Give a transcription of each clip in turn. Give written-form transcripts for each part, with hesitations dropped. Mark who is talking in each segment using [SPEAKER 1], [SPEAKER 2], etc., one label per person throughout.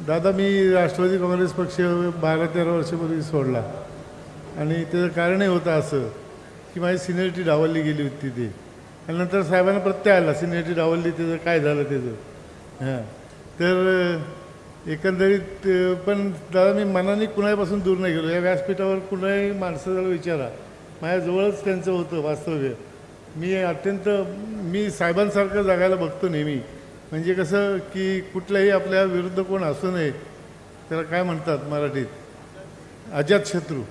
[SPEAKER 1] दादा मी राष्ट्रवादी काँग्रेस पक्ष 12-13 वर्षापूर्वी सोडला आणि त्याचं कारणही होतं असं की माझी सिनियरिटी डावलली गेली होती ती आणि नंतर साहेबांना प्रत्यय आला सिनियरिटी डावलली त्याचं काय झालं त्याचं हां तर एकंदरीत पण दादा मी मनाने कुणापासून दूर नाही गेलो. या व्यासपीठावर कुणाही माणसाला विचारा माझ्याजवळच त्यांचं होतं वास्तव्य. मी साहेबांसारखं जगायला बघतो नेहमी. म्हणजे कसं की कुठल्याही आपल्या विरुद्ध कोण असू नये त्याला काय म्हणतात मराठीत अजातशत्रू.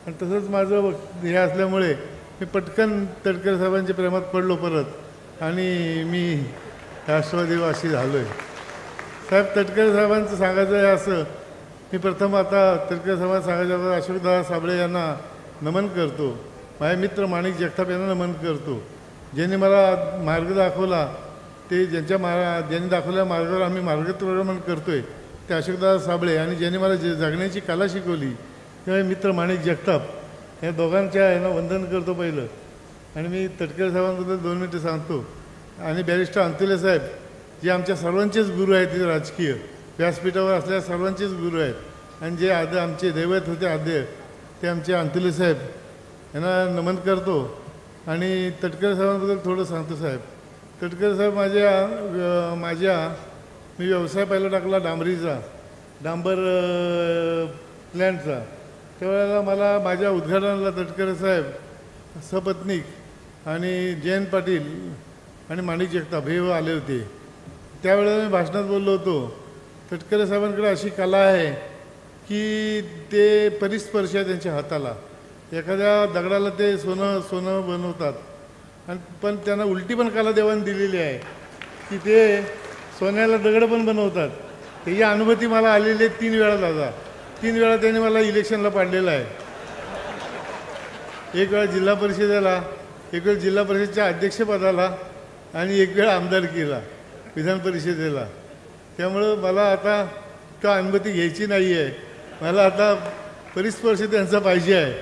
[SPEAKER 1] आणि तसंच माझं हे असल्यामुळे मी पटकन तटकरे साहेबांच्या प्रेमात पडलो परत आणि मी राष्ट्रवादीवासी झालो आहे. साहेब तटकरे साहेबांचं सांगायचं आहे असं मी प्रथम आता तटकरे साहेबांना सांगायचं अशोकदादा साबळे यांना नमन करतो. माझे मित्र माणिक जगताप यांना नमन करतो. ज्यांनी मला मार्ग दाखवला ते ज्यांनी दाखवलेल्या मार्गावर आम्ही मार्गक्रमण करतो आहे ते अशोकदादा साबळे आणि ज्यांनी मला जगण्याची कला शिकवली तेव्हा मित्र माणिक जगताप या दोघांच्या यांना वंदन करतो पहिलं. आणि मी तटकरे साहेबांबद्दल 2 मिनिटं सांगतो. आणि बॅरिस्टर अंतुले साहेब जे आमच्या सर्वांचेच गुरु आहेत ते राजकीय व्यासपीठावर असलेल्या सर्वांचेच गुरु आहेत आणि जे आमचे दैवत होते आद्य ते आमचे अंतुले साहेब यांना नमन करतो. आणि तटकरे साहेबांबद्दल थोडं सांगतो. साहेब तटकरे साहेब मी व्यवसाय पहिला टाकला डांबरीचा डांबर प्लॅन्टचा. त्यावेळेला मला माझ्या उद्घाटनाला तटकरे साहेब सपत्नीक आणि जयंत पाटील आणि माणिक जगताप हे आले होते. त्यावेळेला मी भाषणात बोललो होतो तटकरे साहेबांकडे अशी कला आहे की ते परिस्पर्श आहे त्यांच्या हाताला. एखाद्या दगडाला ते सोनं बनवतात आणि पण त्यांना उलटी पण कला देवाने दिलेली आहे की ते सोन्याला दगड पण बनवतात. त्याची अनुभूती मला आलेली आहे 3 वेळा दादा. 3 वेळा त्यांनी मला इलेक्शनला पाडलेलं आहे. एक वेळा जिल्हा परिषदेला, एक वेळ जिल्हा परिषदेच्या अध्यक्षपदाला आणि एक वेळ आमदारकीला विधान परिषदेला. त्यामुळं मला आता का अनुमती घ्यायची नाही आहे. मला आता परिस्पर्श त्यांचा पाहिजे आहे.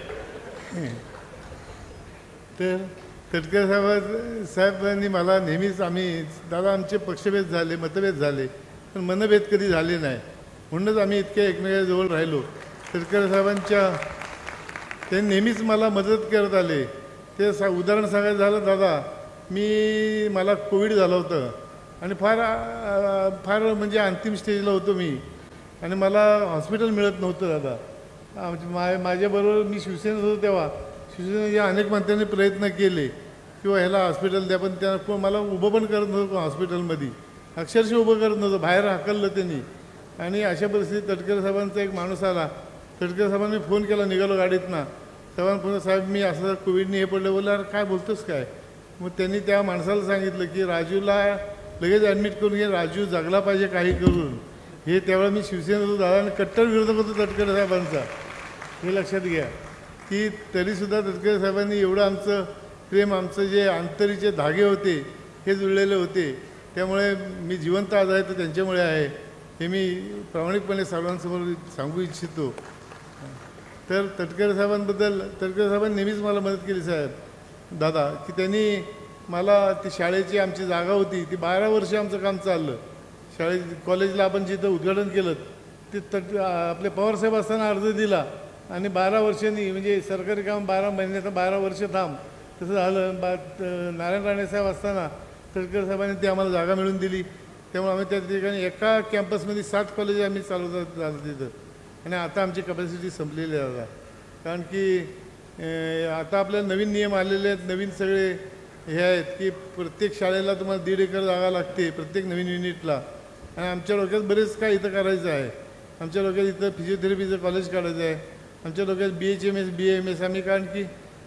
[SPEAKER 1] तर तटकरे साहेबांनी मला नेहमीच दादा आमचे पक्षभेद झाले मतभेद झाले पण मनभेद कधी झाले नाही. म्हणूनच आम्ही इतके एकमेकांच्या जवळ राहिलो. तटकरे साहेबांच्या त्यांनी नेहमीच मला मदत करत आले. ते उदाहरण सांगायचं झालं दादा मला कोविड झालं होतं आणि फार म्हणजे अंतिम स्टेजला होतो मी आणि मला हॉस्पिटल मिळत नव्हतं दादा. माझ्याबरोबर मी शिवसेनेत होतो तेव्हा शिवसेनेच्या अनेक मंत्र्यांनी प्रयत्न केले किंवा ह्याला हॉस्पिटल द्या पण त्या मला उभं पण करत नव्हतं हॉस्पिटलमध्ये. अक्षरशः उभं करत नव्हतं बाहेर हाकललं त्यांनी. आणि अशा परिस्थितीत तटकरे साहेबांचा एक माणूस आला. तटकरे साहेबांनी फोन केला निघालो गाडीतनं. तेव्हा फोन साहेब मी असं कोविडने हे पडलं बोललं अरे काय बोलतोस काय. मग त्यांनी त्या माणसाला सांगितलं की राजूला लगेच ॲडमिट करून घे राजू जगला पाहिजे काही करून. हे त्यावेळेला मी शिवसेनेत होतो दादा आणि कट्टर विरोधक होतो तटकरे साहेबांचा. हे लक्षात घ्या की तरीसुद्धा तटकरे साहेबांनी एवढं आमचं प्रेम आमचं जे आंतरीचे धागे होते हे जुळलेले होते. त्यामुळे मी जिवंत आज आहे तर त्यांच्यामुळे आहे हे मी प्रामाणिकपणे सर्वांसमोर सांगू इच्छितो. तर तटकरे साहेबांनी नेहमीच मला मदत केली साहेब दादा की त्यांनी मला ती शाळेची आमची जागा होती ती 12 वर्ष आमचं काम चाललं. कॉलेजला आपण जिथं उद्घाटन केलं ते आपले पवारसाहेब असताना अर्ज दिला आणि 12 वर्षांनी म्हणजे सरकारी काम 12 महिन्यात 12 वर्ष थांब तसं झालं. नारायण राणे साहेब असताना तटकरे साहेबांनी ती आम्हाला जागा मिळवून दिली. त्यामुळे आम्ही त्या ठिकाणी एका कॅम्पसमध्ये 7 कॉलेज आम्ही चालवत झालं तिथं. आणि आता आमची कपॅसिटी संपलेली आहे आता. कारण की आता आपल्याला नवीन नियम आलेले आहेत. नवीन सगळे हे आहेत की प्रत्येक शाळेला तुम्हाला 1.5 एकर जागा लागते प्रत्येक नवीन युनिटला. आणि आमच्या डोक्यात बरेच काय इथं करायचं आहे. आमच्या डोक्यात इथं फिजिओथेरपीचं कॉलेज काढायचं आहे. आमच्या डोक्यात BHMS BAMS आम्ही कारण की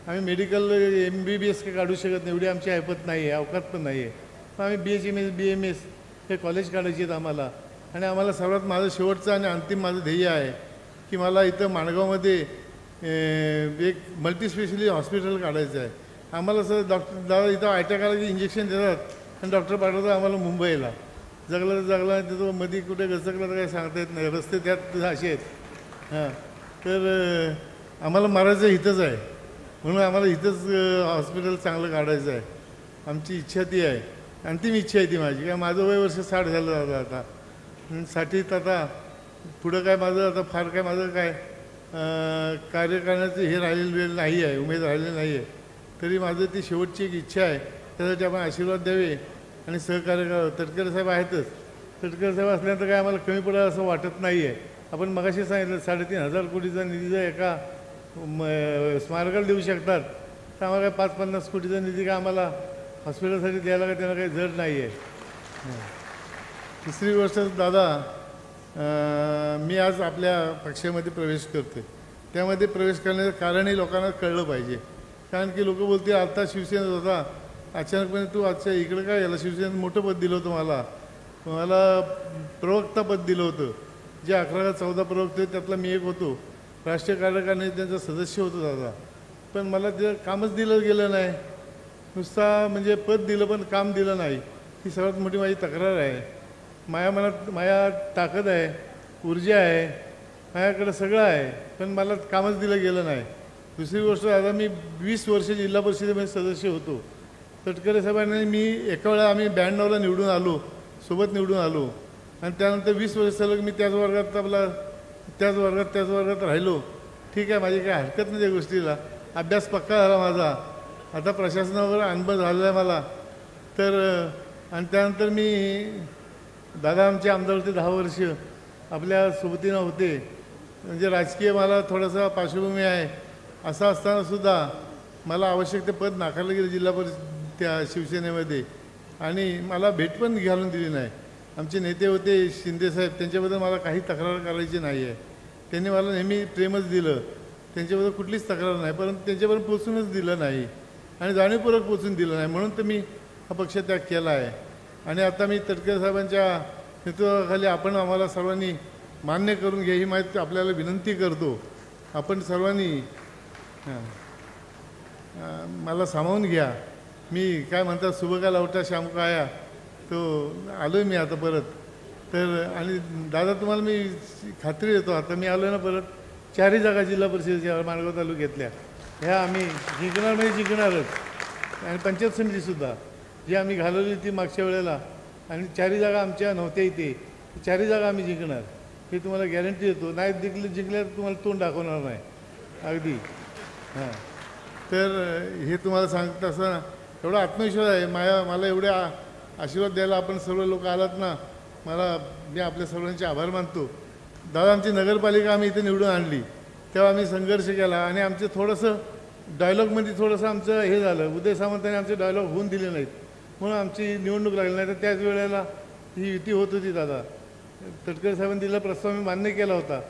[SPEAKER 1] आम्ही मेडिकल MBBS काही काढू शकत नाही एवढी आमची ऐपत नाही आहे अवकात पण नाही आहे. पण आम्ही BHMS BAMS हे कॉलेज काढायचे आहेत आम्हाला. आणि आम्हाला सर्वात माझं शेवटचं आणि अंतिम माझं ध्येय आहे की मला इथं माणगावमध्ये एक मल्टीस्पेशलिस्ट हॉस्पिटल काढायचं आहे. आम्हाला सर दादा इथं अटॅक आला की इंजेक्शन देतात आणि डॉक्टर पाठवतात आम्हाला मुंबईला. जगला तर जगला तिथं मध्ये कुठे घसकलं तर काही सांगता येत नाही. रस्ते त्यात असे आहेत. हां तर आम्हाला मारायचं इथंच आहे म्हणून आम्हाला इथंच हॉस्पिटल चांगलं काढायचं आहे. आमची इच्छा ती आहे अंतिम इच्छा आहे ती माझी. काय माझं वय वर्ष 60 झालं दादा आता. 60त आता पुढं काय माझं आता फार काय माझं काय कार्य करण्याचं हे राहिलेलं वेळ नाही आहे, उमेद राहिलेली नाही आहे. तरी माझं ती शेवटची एक इच्छा आहे, त्यासाठी आपण आशीर्वाद द्यावे आणि सहकार्य करावं. तटकरे साहेब आहेतच. तटकरे साहेब असल्यानंतर काय आम्हाला कमी पडेल असं वाटत नाही आहे. आपण मगाशी सांगितलं 3,500 कोटीचा निधी जर एका स्मारकाला देऊ शकतात, तर आम्हाला काय 5-50 कोटीचा निधी काय आम्हाला हॉस्पिटलसाठी द्यायला काय त्यांना काही जड नाही आहे. तिसरी गोष्ट दादा, मी आज आपल्या पक्षामध्ये प्रवेश करतो. त्यामध्ये प्रवेश करण्याचं कारणही लोकांना कळलं पाहिजे. कारण की लोक बोलतील आता शिवसेनेत होता, अचानकपणे तू आजच्या इकडं काय याला शिवसेनेत मोठं पद दिलं होतं, मला प्रवक्ता पद दिलं होतं. जे 11-14 प्रवक्ते त्यातला मी एक होतो. राष्ट्रीय कार्यकारिणी त्यांचा सदस्य होतो दादा. पण मला ते कामच दिलं गेलं नाही. नुसता म्हणजे पद दिलं पण काम दिलं नाही. ही सर्वात मोठी माझी तक्रार आहे. माझ्या मनात माझ्या ताकद आहे, ऊर्जा आहे, माझ्याकडं सगळं आहे, पण मला कामच दिलं गेलं नाही. दुसरी गोष्ट आता मी 20 वर्ष जिल्हा परिषदेमध्ये सदस्य होतो. तटकरे साहेबांनी मी एका वेळा आम्ही 92ला निवडून आलो, सोबत निवडून आलो आणि त्यानंतर 20 वर्ष सलग मी त्याच वर्गात राहिलो. ठीक आहे, माझी काही हरकत नाही त्या गोष्टीला. अभ्यास पक्का झाला माझा. आता प्रशासनावर अनुभव झालेला आहे मला. तर आणि त्यानंतर मी दादा आमचे आमदार होते 10 वर्ष, आपल्या सोबतीनं होते. म्हणजे राजकीय मला थोडासा पार्श्वभूमी आहे. असं असतानासुद्धा मला आवश्यक ते पद नाकारलं गेलं जिल्हा परिषद त्या शिवसेनेमध्ये आणि मला भेट पण घालून दिली नाही. आमचे नेते होते शिंदेसाहेब, त्यांच्याबद्दल मला काही तक्रार करायची नाही आहे. त्यांनी मला नेहमी प्रेमच दिलं, त्यांच्याबद्दल कुठलीच तक्रार नाही. परंतु त्यांच्याबरोबर पोचूनच दिलं नाही आणि जाणीवपूर्वक पोचून दिलं नाही, म्हणून तर मी हा पक्ष त्याग केला आहे. आणि आता मी तटकरे साहेबांच्या नेतृत्वाखाली आपण आम्हाला सर्वांनी मान्य करून घ्या ही माहिती आपल्याला विनंती करतो. आपण सर्वांनी मला सामावून घ्या. मी काय म्हणतात सुबका लावटा श्याम काया, तो आलो आहे मी आता परत. तर आणि दादा तुम्हाला मी खात्री देतो, आता मी आलो ना परत 4ही जागा जिल्हा परिषदेच्या माणगाव तालुक्यातल्या ह्या आम्ही जिंकणार म्हणजे जिंकणारच. आणि पंचायत समितीसुद्धा जी आम्ही घालवली ती मागच्या वेळेला, आणि 4ही जागा आमच्या नव्हत्या इथे, 4ही जागा आम्ही जिंकणार हे तुम्हाला गॅरंटी देतो. नाही जिंकल्या तर तुम्हाला तोंड दाखवणार नाही अगदी. हां, तर हे तुम्हाला सांगत असताना एवढा आत्मविश्वास आहे मला एवढ्या आशीर्वाद द्यायला आपण सर्व लोक आलात ना, मी आपल्या सर्वांचे आभार मानतो. दादा आमची नगरपालिका आम्ही इथे निवडून आणली तेव्हा आम्ही संघर्ष केला आणि आमचं थोडंसं डायलॉगमध्ये थोडंसं आमचं हे झालं. उदय सामंतांनी आमचे डायलॉग होऊन दिले नाहीत म्हणून आमची निवडणूक लागली नाही. तर त्याच वेळेला ही युती होत होती. दादा तटकरे साहेबांनी दिलेला प्रस्ताव मी मान्य केला होता,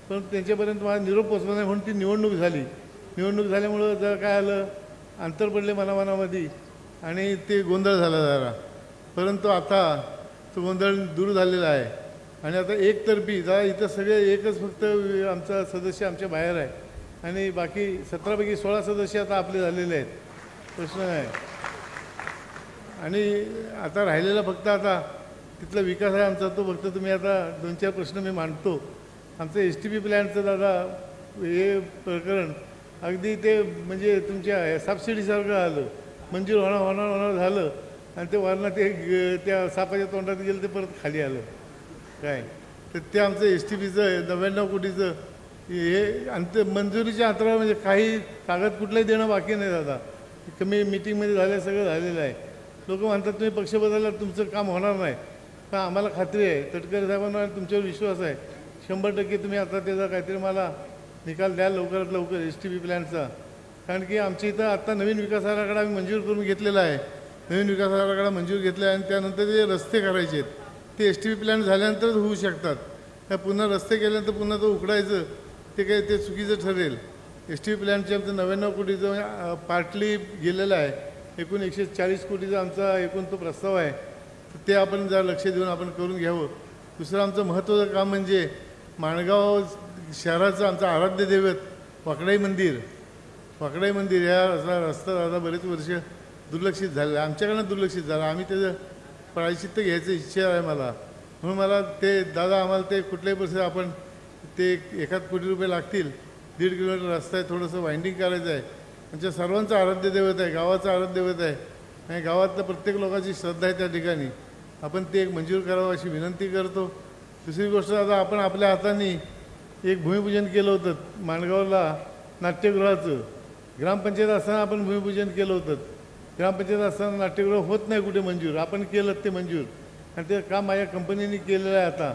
[SPEAKER 1] पण त्यांच्यापर्यंत माझा निरोप पोचला नाही म्हणून ती निवडणूक झाली. निवडणूक झाल्यामुळं जर काय आलं अंतर पडले मनामध्ये आणि ते गोंधळ झाला जरा. परंतु आता तो गोंधळ दूर झालेला आहे आणि आता एकतर्फी जरा इथं सगळे एकच फक्त आमचा सदस्य आमच्या बाहेर आहे आणि बाकी 17पैकी 16 सदस्य आता आपले झालेले आहेत. प्रश्न आहे आणि आता राहिलेला फक्त आता तिथला विकास आहे आमचा, तो फक्त तुम्ही आता 2-4 प्रश्न मी मांडतो. आमचं STP प्लॅनचं दादा हे प्रकरण अगदी ते म्हणजे तुमच्या सबसिडीसारखं आलं, मंजूर होणार झालं आणि ते वरनं त्या सापाच्या तोंडात गेलं ते परत खाली आलं काय. तर ते आमचं STPचं 99 कोटीचं हे अंत मंजुरीच्या अंतरावर म्हणजे काही कागद कुठलाही देणं बाकी नाही दादा. कमी मिटिंगमध्ये झालं सगळं झालेलं आहे. लोक म्हणतात तुम्ही पक्ष बदलल्यावर तुमचं काम होणार नाही, पण आम्हाला खात्री आहे तटकरे साहेबांना तुमच्यावर विश्वास आहे 100% तुम्ही आता त्याचा काहीतरी मला निकाल द्याल लवकरात लवकर STP प्लॅनचा. कारण की आमच्या इथं आत्ता नवीन विकास आराखडा आम्ही मंजूर करून घेतलेला आहे. नवीन विकास आराखडा मंजूर घेतला आहे आणि त्यानंतर जे रस्ते करायचे आहेत ते STP प्लॅन झाल्यानंतरच होऊ शकतात. त्या पुन्हा रस्ते केल्यानंतर पुन्हा तो उकडायचं ते चुकीचं ठरेल. STP प्लॅनचे आमचं 99 कोटीचं पार्टली गेलेलं आहे. एकूण 140 कोटीचा आमचा एकूण तो प्रस्ताव आहे. तर ते आपण जरा लक्ष देऊन आपण करून घ्यावं. दुसरं आमचं महत्त्वाचं काम म्हणजे माणगाव शहराचं आमचं आराध्य दैवत वाकडाई मंदिर या रस्ता दादा बरेच वर्ष दुर्लक्षित झालेलं आहे. आमच्याकडनं दुर्लक्षित झालं. आम्ही त्याचं प्रायश्चित्त घ्यायचं इच्छा आहे मला. म्हणून मला ते दादा आम्हाला ते कुठल्याही परिस्थितीत आपण ते 1 कोटी रुपये लागतील. 1.5 किलोमीटर रस्ता आहे, थोडंसं वाइंडिंग करायचं आहे. आमच्या सर्वांचं आराध्य दैवत आहे, गावाचं आराध्य दैवत आहे आणि गावातल्या प्रत्येक लोकांची श्रद्धा आहे त्या ठिकाणी. आपण ते एक मंजूर करावं अशी विनंती करतो. दुसरी गोष्ट आता आपण आपल्या हाताने एक भूमिपूजन केलं होतं माणगावला नाट्यगृहाचं. ग्रामपंचायत असताना आपण भूमिपूजन केलं होतं. ग्रामपंचायत असताना नाट्यगृह होत नाही कुठे मंजूर, आपण केलं ते मंजूर आणि ते काम माझ्या कंपनीने केलेलं आहे आता.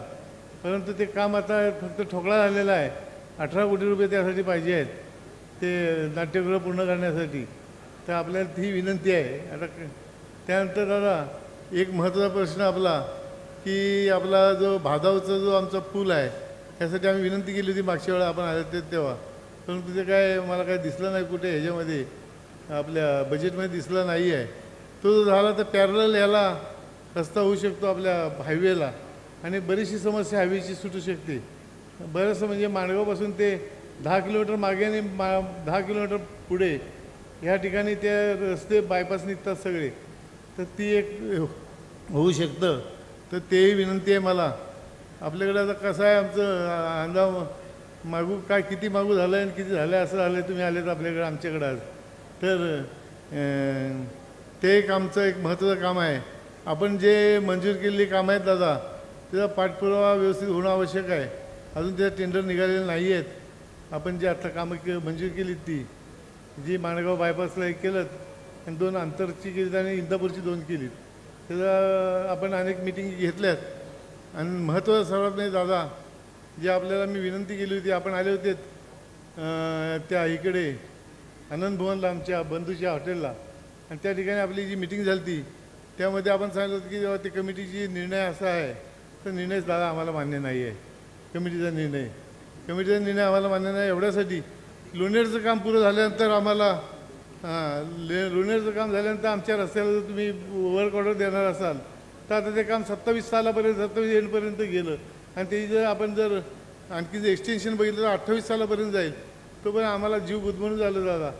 [SPEAKER 1] परंतु ते काम आता फक्त ठोकळा झालेला आहे. 18 कोटी रुपये त्यासाठी पाहिजे आहेत ते नाट्यगृह पूर्ण करण्यासाठी. तर आपल्याला ती विनंती आहे. आता त्यानंतर दादा एक महत्त्वाचा प्रश्न आपला की आपला जो भादावचा जो आमचा पूल आहे त्यासाठी आम्ही विनंती केली होती मागच्या वेळा आपण आले ते तेव्हा. परंतु ते काय मला काय दिसलं नाही कुठे ह्याच्यामध्ये आपल्या बजेटमध्ये दिसला नाही आहे. तो जो झाला तर पॅरलल ह्याला रस्ता होऊ शकतो आपल्या हायवेला आणि बरीचशी समस्या हायवेची सुटू शकते. बरंचसं म्हणजे माणगावपासून ते 10 किलोमीटर मागे आणि 10 किलोमीटर पुढे ह्या ठिकाणी ते रस्ते बायपास निघतात सगळे. तर ती एक होऊ शकतं. तर तेही विनंती आहे मला. आपल्याकडे आता कसं आहे आमचं अंदाज मागू काय किती मागू झालं आहे आणि किती झालं आहे असं झालं आहे. तुम्ही आलेत आपल्याकडे आमच्याकडं आज. तर ते एक आमचं एक महत्त्वाचं काम आहे. आपण जे मंजूर केलेली कामं आहेत दादा त्याचा पाठपुरावा व्यवस्थित होणं आवश्यक आहे. अजून त्याचं टेंडर निघालेलं नाही आहेत. आपण जे आता कामं मंजूर केली ती जी माणगाव बायपासला एक केलं आणि 2 अंतरची केलीत आणि इंदापूरची 2 केलीत. त्याचा आपण अनेक मिटिंग घेतल्यात. आणि महत्त्वाचं सर्वात नाही दादा जे आपल्याला मी विनंती केली होती आपण आले होते त्या इकडे आनंद भवनला आमच्या बंधूच्या हॉटेलला आणि त्या ठिकाणी आपली जी मिटिंग झाली ती त्यामध्ये आपण सांगितलं होतं की जेव्हा ते कमिटीची निर्णय असा आहे तर निर्णयच दादा आम्हाला मान्य नाही आहे. कमिटीचा निर्णय आम्हाला मान्य नाही. एवढ्यासाठी लोणेरचं काम पुरं झाल्यानंतर आम्हाला लोणेरचं काम झाल्यानंतर आमच्या रस्त्याला जर तुम्ही वर्क ऑर्डर देणार असाल तर आता ते काम 27 सालापर्यंत 27 एंडपर्यंत गेलं आणि ते जर आपण जर आणखी जर एक्सटेन्शन बघितलं तर 28 सालापर्यंत जाईल. तोपर्यंत आम्हाला जीव गुदमरून झालं दादा.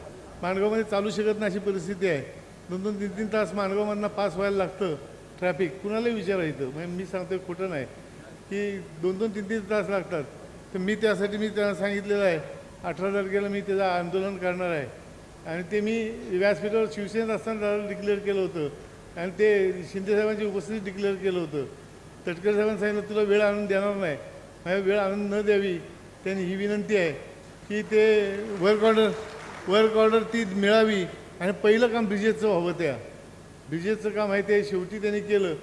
[SPEAKER 1] माणगावमध्ये चालू शकत नाही अशी परिस्थिती आहे. 2-2, 3-3 तास माणगावमधनं पास व्हायला लागतं ट्रॅफिक. कुणालाही विचारायचं म्हणजे मी सांगतो खोटं नाही की 2-2, 3-3 तास लागतात. तर मी त्यासाठी मी त्यांना सांगितलेलं आहे 18 तारखेला मी त्याचं आंदोलन करणार आहे. आणि ते मी व्यासपीठावर शिवसेनेत असताना डिक्लेअर केलं होतं आणि ते शिंदेसाहेबांची उपस्थितीत डिक्लेअर केलं होतं. तटकरे साहेबांनी सांगितलं तुला वेळ आणून देणार नाही. माझ्या वेळ आणून न द्यावी. त्यांनी ही विनंती आहे की ते वर्क ऑर्डर ती मिळावी आणि पहिलं काम ब्रिजेसचं व्हावं. त्या ब्रिजेसचं काम आहे ते शेवटी त्यांनी केलं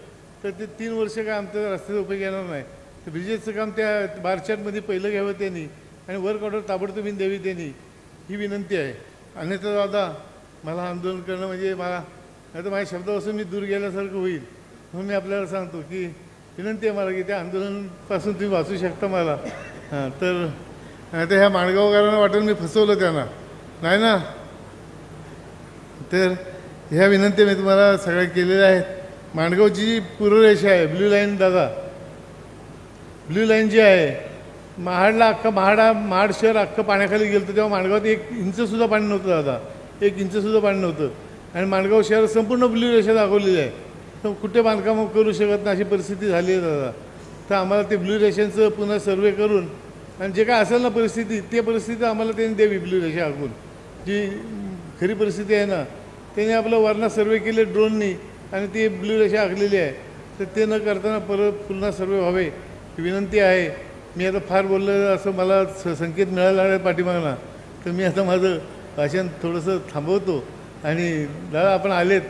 [SPEAKER 1] तर ते 3 वर्ष काय आमच्या रस्त्याचा उपयोग येणार नाही. तर ब्रिजेसचं काम त्या बारचाटमध्ये पहिलं घ्यावं त्यांनी आणि वर्क ऑर्डर ताबडतोब द्यावी त्यांनी ही विनंती आहे. अन्यथा दादा मला आंदोलन करणं म्हणजे मला नाही तर माझ्या शब्दापासून मी दूर गेल्यासारखं होईल. म्हणून मी आपल्याला सांगतो की विनंती आहे मला की त्या आंदोलनापासून तुम्ही वाचू शकता मला. हां तर आता ह्या माणगावकरांना वाटेल मी फसवलं त्यांना नाही ना. तर ह्या विनंती मी तुम्हाला सगळ्या केलेल्या आहेत. माणगावची जी पूर्वरेषा आहे ब्ल्यू लाईन दादा ब्ल्यू लाईन जी आहे महाडला अख्खं महाड शहर अख्खं पाण्याखाली गेलं तेव्हा माणगावात 1 इंचसुद्धा पाणी नव्हतं दादा. 1 इंचसुद्धा पाणी नव्हतं आणि माणगाव शहर संपूर्ण ब्ल्यू रेषा दाखवलेली आहे. तर कुठे बांधकाम करू शकत नाही अशी परिस्थिती झाली आहे दादा. तर आम्हाला ते ब्ल्यू रेषांचं पुन्हा सर्वे करून आणि जे काय असेल ना परिस्थिती ते परिस्थिती आम्हाला त्यांनी द्यावी. ब्ल्यू रेषा आखून जी खरी परिस्थिती आहे ना त्यांनी आपलं वरना सर्वे केले ड्रोननी आणि ती ब्ल्यू रेषा आखलेली आहे. तर ते न करताना परत पुन्हा सर्वे व्हावे ही विनंती आहे. मी आता फार बोललं असं मला संकेत मिळाला आहे पाठीमागला. तर मी आता माझं भाषण थोडंसं थांबवतो आणि दादा आपण आलेत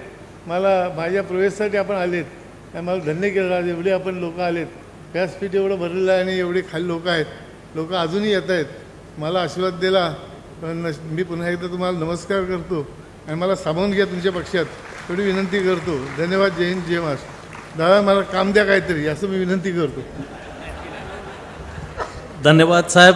[SPEAKER 1] मला माझ्या प्रवेशासाठी आपण आलेत आणि मला धन्य केलं आज एवढे आपण लोक आलेत. व्यासपीठ एवढं भरलेलं आहे आणि एवढे खाली लोक आहेत. लोक अजूनही येत आहेत. मला आशीर्वाद दिला पण मी पुन्हा एकदा तुम्हाला नमस्कार करतो आणि मला सामावून घ्या तुमच्या पक्षात एवढी विनंती करतो. धन्यवाद. जय हिंद जय महाराष्ट्र. दादा मला काम द्या काहीतरी असं मी विनंती करतो.
[SPEAKER 2] धन्यवाद साहेब.